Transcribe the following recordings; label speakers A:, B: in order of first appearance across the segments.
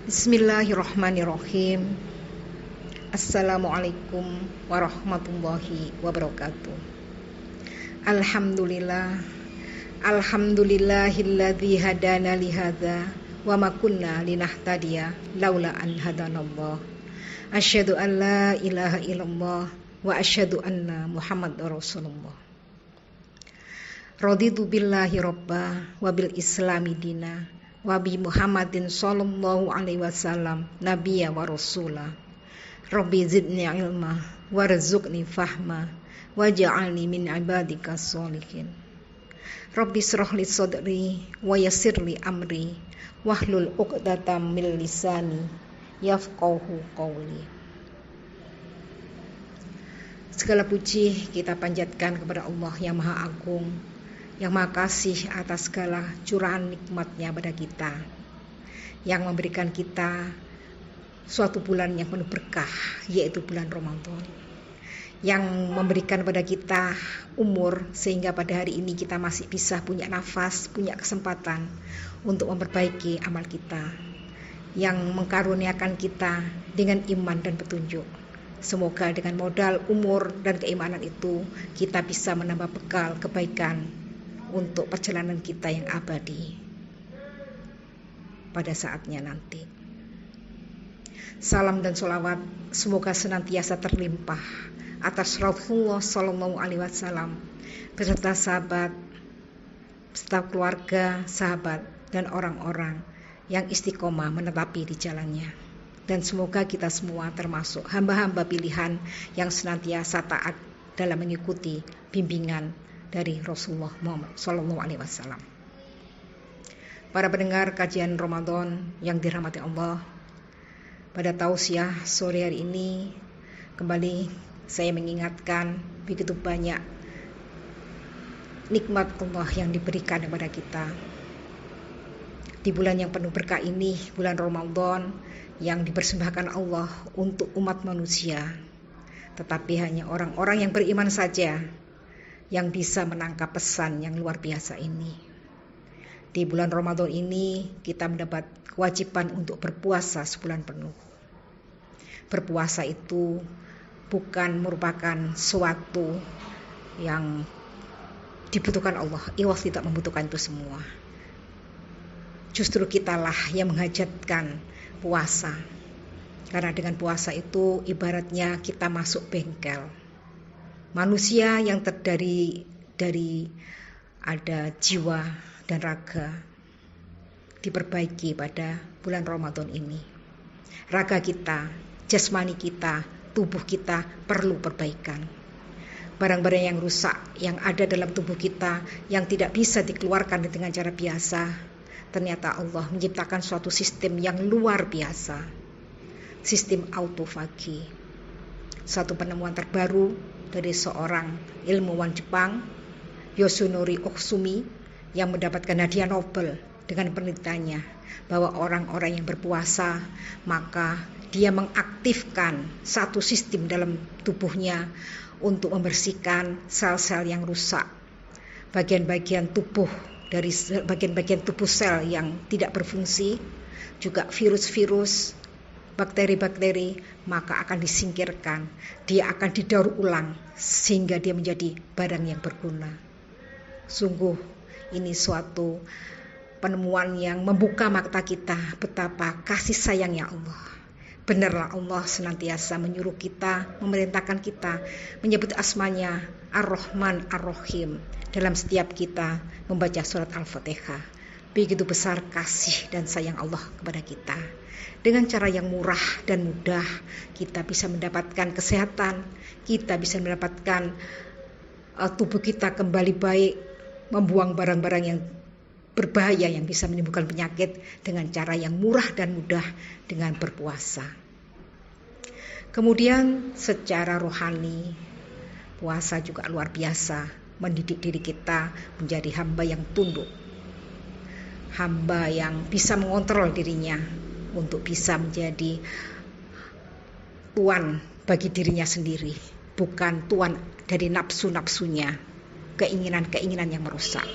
A: Bismillahirrahmanirrahim. Assalamualaikum warahmatullahi wabarakatuh. Alhamdulillahilladzi hadana lihadza wa ma kunna linahtadiya laula an hadanallah. Asyhadu an la ilaha illallah wa asyhadu anna Muhammadar Rasulullah. Raditu billahi robba wa bil islami dina wa bi Muhammadin sallallahu alaihi wasallam nabiyya wa rasula. Rabbi zidni ilma warzuqni fahma waj'alni min ibadika sholihin. Rabbi shrah li sadri wa yassir li amri wahlul 'uqdatam min lisani yafqahu qawli. Segala puji kita panjatkan kepada Allah yang Maha Agung, yang Maha Kasih atas segala curahan nikmat-Nya pada kita, yang memberikan kita suatu bulan yang penuh berkah, yaitu bulan Ramadan, yang memberikan pada kita umur sehingga pada hari ini kita masih bisa punya nafas, punya kesempatan untuk memperbaiki amal kita, yang mengkaruniakan kita dengan iman dan petunjuk. Semoga dengan modal umur dan keimanan itu kita bisa menambah bekal kebaikan untuk perjalanan kita yang abadi pada saatnya nanti. Salam dan sholawat semoga senantiasa terlimpah atas Rasulullah Sallallahu Alaihi Wasallam beserta sahabat, beserta keluarga, sahabat dan orang-orang yang istiqomah menetapi di jalannya. Dan semoga kita semua termasuk hamba-hamba pilihan yang senantiasa taat dalam mengikuti bimbingan dari Rasulullah Muhammad Sallallahu Alaihi Wasallam. Para pendengar kajian Ramadan yang dirahmati Allah, pada tausiah sore hari ini kembali saya mengingatkan begitu banyak nikmat Allah yang diberikan kepada kita di bulan yang penuh berkah ini, bulan Ramadan yang dipersembahkan Allah untuk umat manusia, tetapi hanya orang-orang yang beriman saja yang bisa menangkap pesan yang luar biasa ini. Di bulan Ramadan ini kita mendapat kewajiban untuk berpuasa sebulan penuh. Berpuasa itu bukan merupakan suatu yang dibutuhkan Allah. Allah tidak membutuhkan itu semua. Justru kitalah yang menghajatkan puasa. Karena dengan puasa itu ibaratnya kita masuk bengkel. Manusia yang terdiri dari ada jiwa dan raga diperbaiki pada bulan Ramadan ini. Raga kita, jasmani kita, tubuh kita perlu perbaikan. Barang-barang yang rusak yang ada dalam tubuh kita yang tidak bisa dikeluarkan dengan cara biasa, ternyata Allah menciptakan suatu sistem yang luar biasa. Sistem autofagi. Satu penemuan terbaru dari seorang ilmuwan Jepang, Yosunori Okusumi, yang mendapatkan hadiah Nobel dengan penelitiannya bahwa orang-orang yang berpuasa maka dia mengaktifkan satu sistem dalam tubuhnya untuk membersihkan sel-sel yang rusak, bagian-bagian tubuh dari bagian-bagian tubuh sel yang tidak berfungsi, juga virus-virus, bakteri-bakteri, maka akan disingkirkan. Dia akan didaur ulang sehingga dia menjadi barang yang berguna. Sungguh ini suatu penemuan yang membuka mata kita betapa kasih sayangnya Allah. Benarlah Allah senantiasa menyuruh kita, memerintahkan kita menyebut asmanya Ar-Rahman Ar-Rahim dalam setiap kita membaca surat Al-Fatihah. Begitu besar kasih dan sayang Allah kepada kita. Dengan cara yang murah dan mudah kita bisa mendapatkan kesehatan, kita bisa mendapatkan tubuh kita kembali baik, membuang barang-barang yang berbahaya yang bisa menimbulkan penyakit dengan cara yang murah dan mudah dengan berpuasa. Kemudian secara rohani, puasa juga luar biasa mendidik diri kita menjadi hamba yang tunduk, hamba yang bisa mengontrol dirinya untuk bisa menjadi tuan bagi dirinya sendiri, bukan tuan dari nafsu-nafsunya, keinginan-keinginan yang merusak.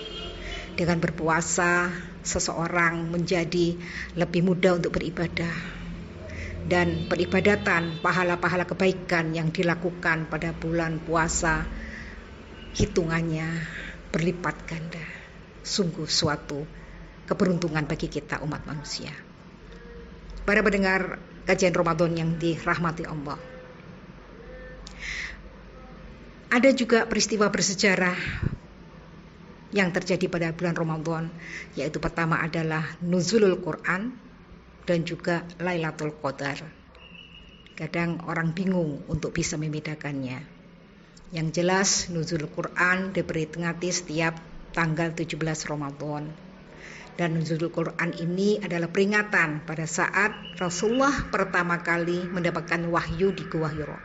A: Dengan berpuasa, seseorang menjadi lebih mudah untuk beribadah. Dan peribadatan, pahala-pahala kebaikan yang dilakukan pada bulan puasa, hitungannya berlipat ganda. Sungguh suatu keberuntungan bagi kita umat manusia. Para pendengar kajian Ramadan yang dirahmati Allah. Ada juga peristiwa bersejarah yang terjadi pada bulan Ramadan, yaitu pertama adalah Nuzulul Quran dan juga Lailatul Qadar. Kadang orang bingung untuk bisa membedakannya. Yang jelas Nuzulul Quran diperingati setiap tanggal 17 Ramadan. Dan Nuzulul Quran ini adalah peringatan pada saat Rasulullah pertama kali mendapatkan wahyu di Gua Hira.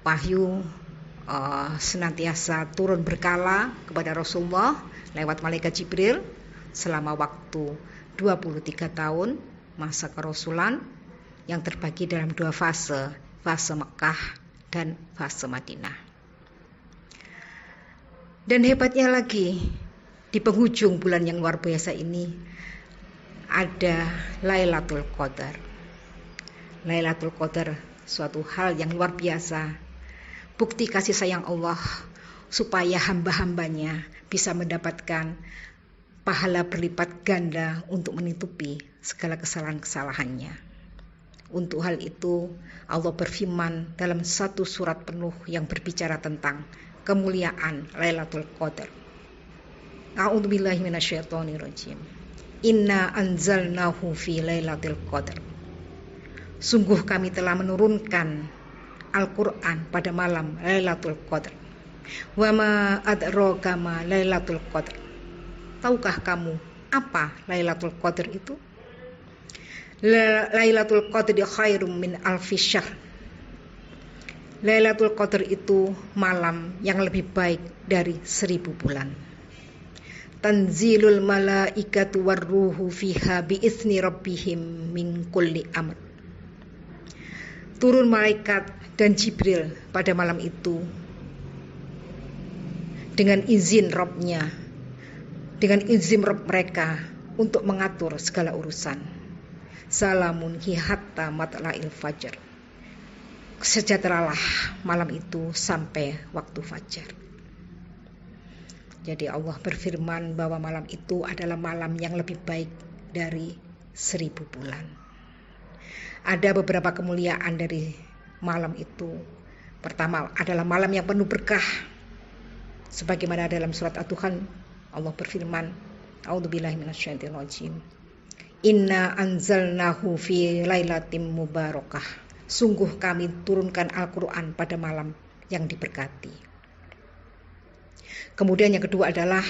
A: Wahyu senantiasa turun berkala kepada Rasulullah lewat malaikat Jibril selama waktu 23 tahun masa kerasulan yang terbagi dalam dua fase Mekah dan fase Madinah. Dan hebatnya lagi, di penghujung bulan yang luar biasa ini ada Lailatul Qadar. Lailatul Qadar suatu hal yang luar biasa. Bukti kasih sayang Allah supaya hamba-hambanya bisa mendapatkan pahala berlipat ganda untuk menutupi segala kesalahan-kesalahannya. Untuk hal itu Allah berfirman dalam satu surat penuh yang berbicara tentang kemuliaan Lailatul Qadar. A'udzubillahi minasyaitonirrajim. Inna anzalnahu fi Lailatul Qadar. Sungguh kami telah menurunkan Al-Quran pada malam Lailatul Qadar. Wa ma adraka ma Lailatul Qadar. Tahukah kamu apa Lailatul Qadar itu? Lailatul Qadar khairum min alfi syahr. Lailatul Qadar itu malam yang lebih baik dari 1000 bulan. Tanzilul malaikatu warruhu fiha biizni rabbihim min kulli amr. Turun malaikat dan Jibril pada malam itu dengan izin Rabb-nya, dengan izin Rabb mereka untuk mengatur segala urusan. Salamun hi hatta matla'il fajar. Sejahteralah malam itu sampai waktu fajar. Jadi Allah berfirman bahwa malam itu adalah malam yang lebih baik dari 1000 bulan. Ada beberapa kemuliaan dari malam itu. Pertama adalah malam yang penuh berkah. Sebagaimana dalam surat At-Tuhan Allah berfirman, A'udzubillahi minasyaitonirrajim. Inna anzalnahu fi lailatin mubarakah. Sungguh kami turunkan Al-Quran pada malam yang diberkati. Kemudian yang kedua adalah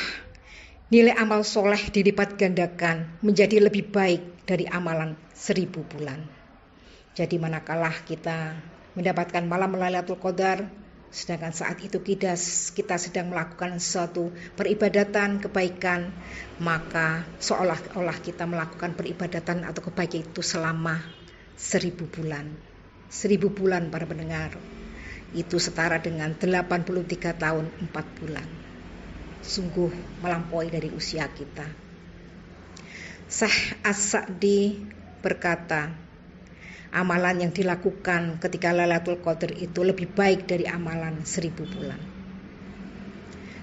A: nilai amal soleh dilipat gandakan menjadi lebih baik dari amalan 1000 bulan. Jadi manakala kita mendapatkan malam Lailatul Qadar, sedangkan saat itu kita sedang melakukan suatu peribadatan kebaikan, maka seolah-olah kita melakukan peribadatan atau kebaikan itu selama 1000 bulan. 1000 bulan para pendengar, itu setara dengan 83 tahun 4 bulan. Sungguh melampaui dari usia kita. Syekh As-Sa'di berkata, amalan yang dilakukan ketika Lailatul Qadar itu lebih baik dari amalan 1000 bulan.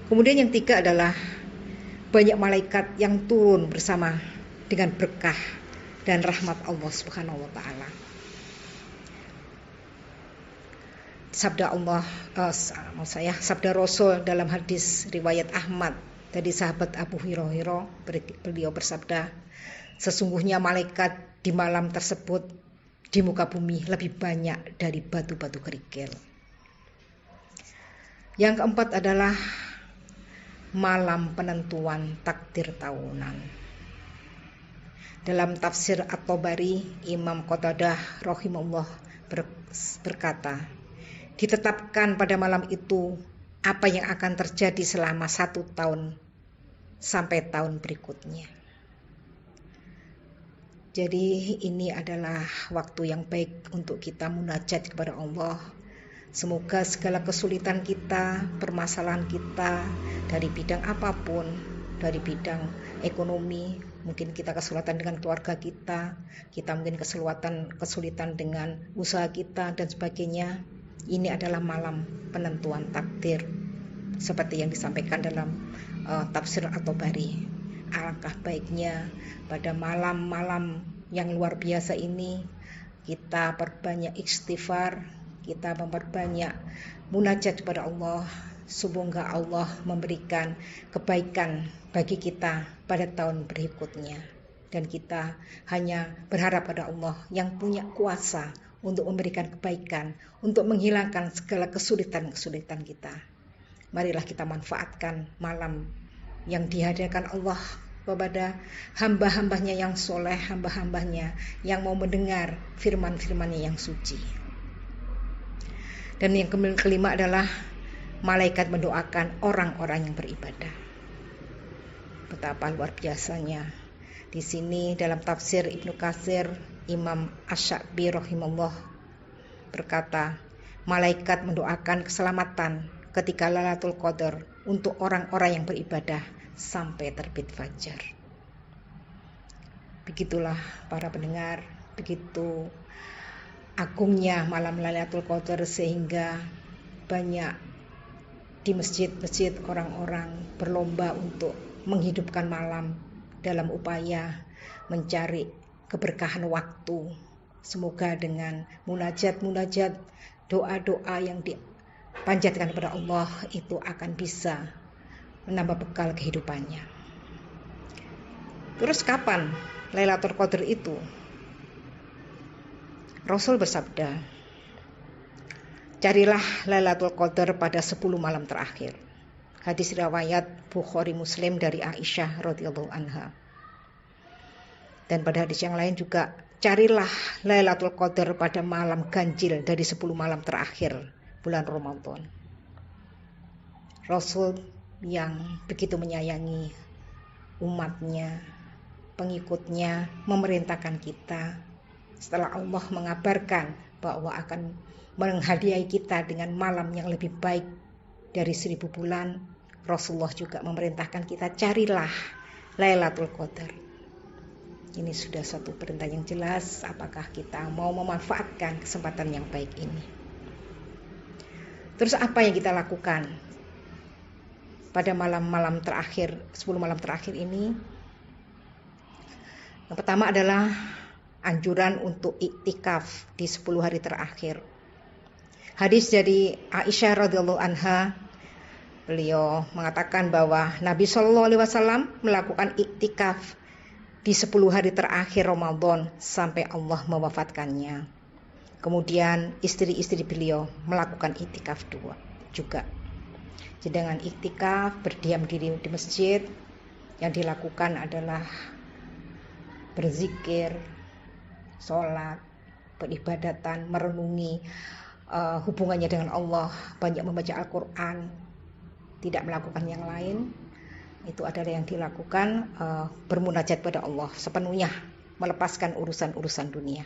A: Kemudian yang tiga adalah banyak malaikat yang turun bersama dengan berkah dan rahmat Allah Subhanahu wa taala. Sabda Rasul dalam hadis riwayat Ahmad dari sahabat Abu Hurairah, beliau bersabda, sesungguhnya malaikat di malam tersebut di muka bumi lebih banyak dari batu-batu kerikil. Yang keempat adalah malam penentuan takdir tahunan. Dalam tafsir At-Tabari, Imam Qatadah rahimahullah berkata, ditetapkan pada malam itu apa yang akan terjadi selama 1 tahun sampai tahun berikutnya. Jadi ini adalah waktu yang baik untuk kita munajat kepada Allah Semoga segala kesulitan kita, permasalahan kita dari bidang apapun, dari bidang ekonomi, mungkin kita kesulitan dengan keluarga kita mungkin kesulitan dengan usaha kita dan sebagainya. Ini adalah malam penentuan takdir, seperti yang disampaikan dalam tafsir At-Tabari. Alangkah baiknya pada malam-malam yang luar biasa ini kita perbanyak istighfar, kita memperbanyak munajat kepada Allah. Semoga Allah memberikan kebaikan bagi kita pada tahun berikutnya. Dan kita hanya berharap pada Allah yang punya kuasa untuk memberikan kebaikan, untuk menghilangkan segala kesulitan-kesulitan kita. Marilah kita manfaatkan malam yang dihadirkan Allah kepada hamba-hambanya yang soleh, hamba-hambanya yang mau mendengar firman-firmannya yang suci. Dan yang kelima adalah malaikat mendoakan orang-orang yang beribadah. Betapa luar biasanya. Di sini dalam tafsir Ibnu Katsir, Imam Asy-Sya'bi rahimahullah berkata, malaikat mendoakan keselamatan ketika Lailatul Qadar untuk orang-orang yang beribadah sampai terbit fajar. Begitulah para pendengar, begitu agungnya malam Lailatul Qadar sehingga banyak di masjid-masjid orang-orang berlomba untuk menghidupkan malam dalam upaya mencari keberkahan waktu. Semoga dengan munajat-munajat, doa-doa yang dipanjatkan kepada Allah itu akan bisa menambah bekal kehidupannya. Terus kapan Lailatul Qadar itu? Rasul bersabda, carilah Lailatul Qadar pada 10 malam terakhir. Hadis riwayat Bukhari Muslim dari Aisyah radhiyallahu anha. Dan pada hadis yang lain juga, carilah Lailatul Qadar pada malam ganjil dari 10 malam terakhir bulan Ramadan. Rasul yang begitu menyayangi umatnya, pengikutnya, memerintahkan kita setelah Allah mengabarkan bahwa akan menghadiahi kita dengan malam yang lebih baik dari 1000 bulan. Rasulullah juga memerintahkan kita, carilah Lailatul Qadar. Ini sudah satu perintah yang jelas, apakah kita mau memanfaatkan kesempatan yang baik ini. Terus apa yang kita lakukan pada malam-malam terakhir, 10 malam terakhir ini? Yang pertama adalah anjuran untuk iktikaf di 10 hari terakhir. Hadis dari Aisyah radhiyallahu anha, beliau mengatakan bahwa Nabi Shallallahu alaihi wasallam melakukan iktikaf di 10 hari terakhir Ramadan sampai Allah mewafatkannya. Kemudian istri-istri beliau melakukan iktikaf juga. Jadi dengan iktikaf, berdiam diri di masjid, yang dilakukan adalah berzikir, sholat, beribadatan, merenungi hubungannya dengan Allah, banyak membaca Al-Quran, tidak melakukan yang lain. Itu adalah yang dilakukan, bermunajat pada Allah sepenuhnya, melepaskan urusan-urusan dunia.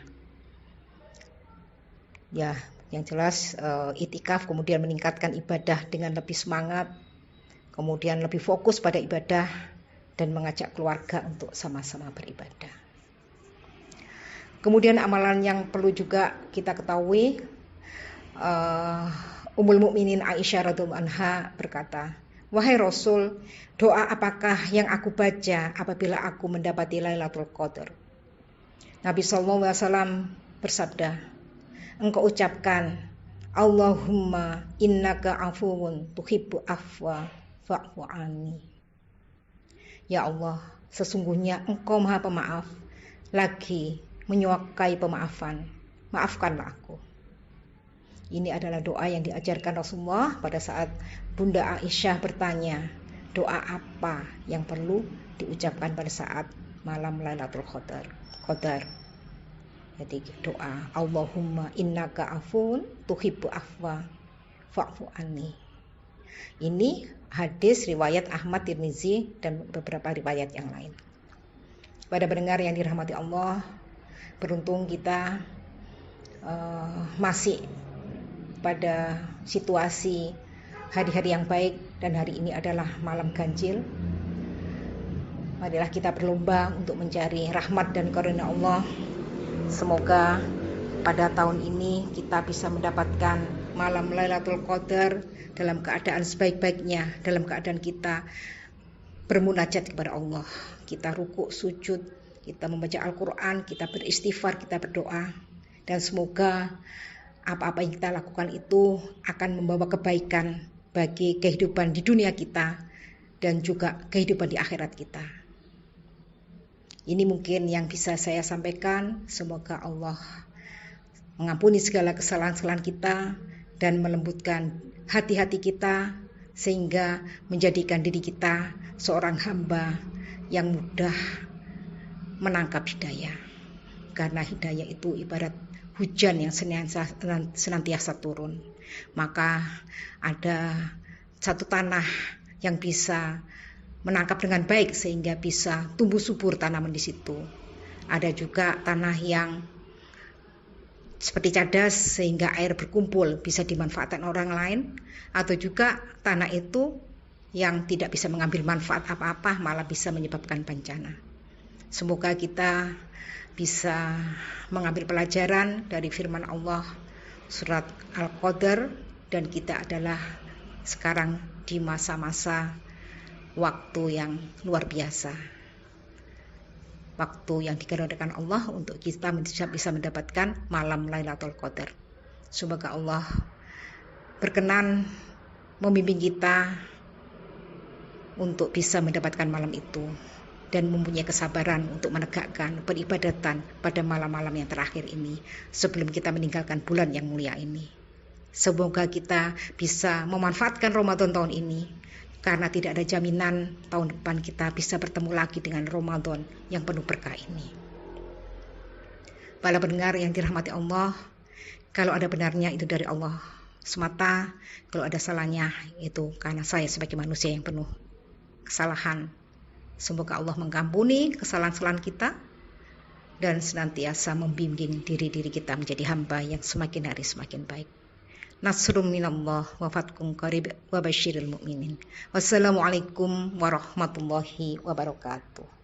A: Ya, yang jelas itikaf kemudian meningkatkan ibadah dengan lebih semangat, kemudian lebih fokus pada ibadah dan mengajak keluarga untuk sama-sama beribadah. Kemudian amalan yang perlu juga kita ketahui, Ummul Mukminin Aisyah radhiyallahu anha berkata, wahai Rasul, doa apakah yang aku baca apabila aku mendapati Lailatul Qadar? Nabi SAW bersabda, engkau ucapkan, Allahumma innaka afuwun tuhibbu afwa fa'fu anni. Ya Allah, sesungguhnya engkau maha pemaaf, lagi menyukai pemaafan, maafkanlah aku. Ini adalah doa yang diajarkan Rasulullah pada saat Bunda Aisyah bertanya, doa apa yang perlu diucapkan pada saat malam Lailatul Qadar. Jadi doa Allahumma innaka afun tuhibbu afwa fa'fu anni. Ini hadis riwayat Ahmad, Tirmizi dan beberapa riwayat yang lain. Pada pendengar yang dirahmati Allah, beruntung kita masih pada situasi hari-hari yang baik, dan hari ini adalah malam ganjil. Marilah kita berlomba untuk mencari rahmat dan karunia Allah. Semoga pada tahun ini kita bisa mendapatkan malam Lailatul Qadar dalam keadaan sebaik-baiknya, dalam keadaan kita bermunajat kepada Allah. Kita rukuk, sujud, kita membaca Al-Quran, kita beristighfar, kita berdoa. Dan semoga apa-apa yang kita lakukan itu akan membawa kebaikan bagi kehidupan di dunia kita dan juga kehidupan di akhirat kita. Ini mungkin yang bisa saya sampaikan. Semoga Allah mengampuni segala kesalahan-kesalahan kita dan melembutkan hati-hati kita, sehingga menjadikan diri kita seorang hamba yang mudah menangkap hidayah. Karena hidayah itu ibarat hujan yang senantiasa turun. Maka ada satu tanah yang bisa menangkap dengan baik sehingga bisa tumbuh subur tanaman di situ. Ada juga tanah yang seperti cadas sehingga air berkumpul bisa dimanfaatkan orang lain, atau juga tanah itu yang tidak bisa mengambil manfaat apa-apa malah bisa menyebabkan bencana. Semoga kita bisa mengambil pelajaran dari firman Allah surat Al-Qadar, dan kita adalah sekarang di masa-masa waktu yang luar biasa, waktu yang dikehendakkan Allah untuk kita bisa mendapatkan malam Lailatul Qadar. Semoga Allah berkenan membimbing kita untuk bisa mendapatkan malam itu dan mempunyai kesabaran untuk menegakkan peribadatan pada malam-malam yang terakhir ini sebelum kita meninggalkan bulan yang mulia ini. Semoga kita bisa memanfaatkan Ramadan tahun ini, karena tidak ada jaminan tahun depan kita bisa bertemu lagi dengan Ramadan yang penuh berkah ini. Para pendengar yang dirahmati Allah, kalau ada benarnya itu dari Allah semata, kalau ada salahnya itu karena saya sebagai manusia yang penuh kesalahan. Semoga Allah mengampuni kesalahan-kesalahan kita dan senantiasa membimbing diri-diri kita menjadi hamba yang semakin hari semakin baik. Nasrun minallah wa fathun qarib wa basyiril mu'minin. Wassalamualaikum warahmatullahi wabarakatuh.